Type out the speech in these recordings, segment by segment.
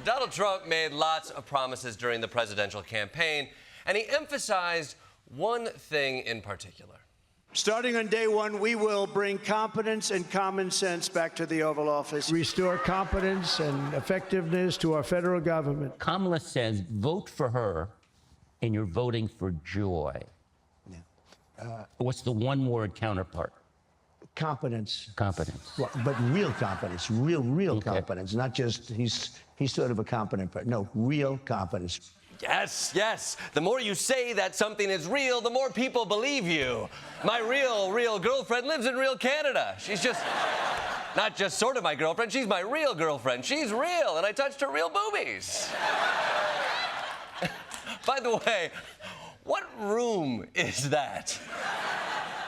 Donald Trump made lots of promises during the presidential campaign, and he emphasized one thing in particular. Starting on day one, we will bring competence and common sense back to the Oval Office. Restore competence and effectiveness to our federal government. Kamala says, vote for her, and you're voting for joy. Yeah. What's the one-word counterpart? Competence. Competence. Well, but real competence, real Okay. competence, not just he's sort of a competent, but no, real competence. Yes, yes. The more you say that something is real, the more people believe you. My real girlfriend lives in real Canada. She's just, not just sort of my girlfriend, she's my real girlfriend. She's real, and I touched her real boobies. By the way, what room is that?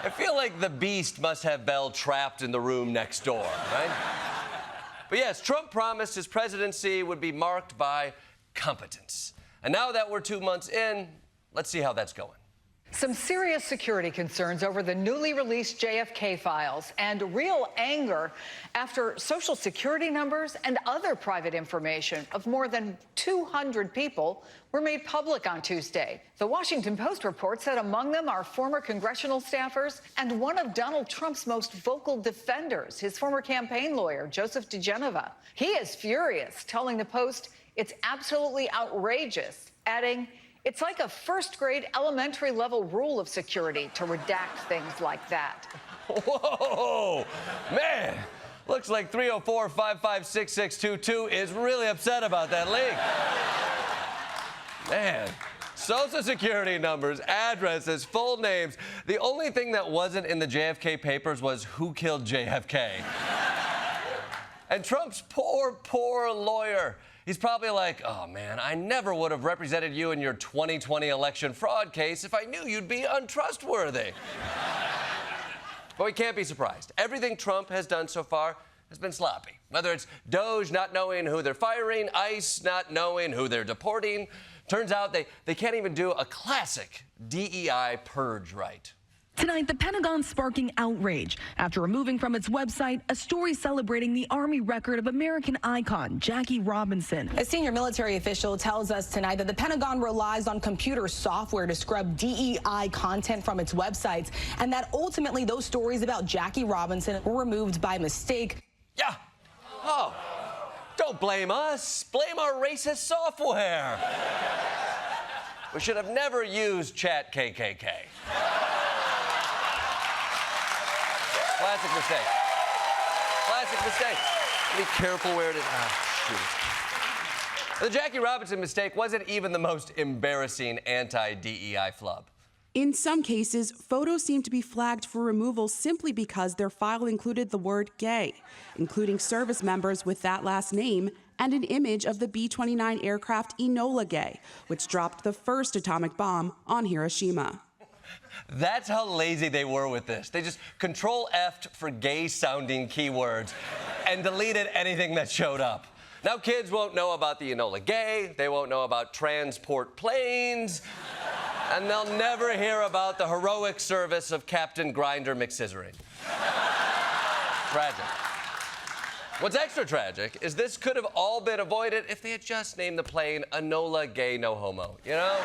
I feel like the Beast must have Belle trapped in the room next door, right? But yes, Trump promised his presidency would be marked by competence. And now that we're 2 months in, let's see how that's going. Some serious security concerns over the newly released JFK Files and real anger after Social Security numbers and other private information of more than 200 people were made public on Tuesday. The Washington Post reports that among them are former congressional staffers and one of Donald Trump's most vocal defenders, his former campaign lawyer, Joseph DeGeneva. He is furious, telling the Post it's absolutely outrageous, adding, "It's like a first-grade elementary-level rule of security to redact things like that." Whoa, man. Looks like 304-556-6622 is really upset about that leak. Man, Social Security numbers, addresses, full names. The only thing that wasn't in the JFK papers was who killed JFK. And Trump's poor lawyer. He's probably like, oh, man, I never would have represented you in your 2020 election fraud case if I knew you'd be untrustworthy. But we can't be surprised. Everything Trump has done so far has been sloppy. Whether it's Doge not knowing who they're firing, ICE not knowing who they're deporting. Turns out they can't even do a classic DEI purge right. Tonight, the Pentagon sparking outrage after removing from its website a story celebrating the Army record of American icon Jackie Robinson. A senior military official tells us tonight that the Pentagon relies on computer software to scrub DEI content from its websites, and that ultimately those stories about Jackie Robinson were removed by mistake. Yeah. Oh, don't blame us. Blame our racist software. We should have never used Chat KKK. Classic mistake. Classic mistake. Be careful where it is. The Jackie Robinson mistake wasn't even the most embarrassing anti-DEI flub. In some cases, photos seem to be flagged for removal simply because their file included the word gay, including service members with that last name and an image of the B-29 aircraft Enola Gay, which dropped the first atomic bomb on Hiroshima. That's how lazy they were with this. They just Control-F'd for gay-sounding keywords and deleted anything that showed up. Now kids won't know about the Enola Gay, they won't know about transport planes, and they'll never hear about the heroic service of Captain Grinder McScissoring. Tragic. What's extra tragic is this could have all been avoided if they had just named the plane Enola Gay No Homo, you know?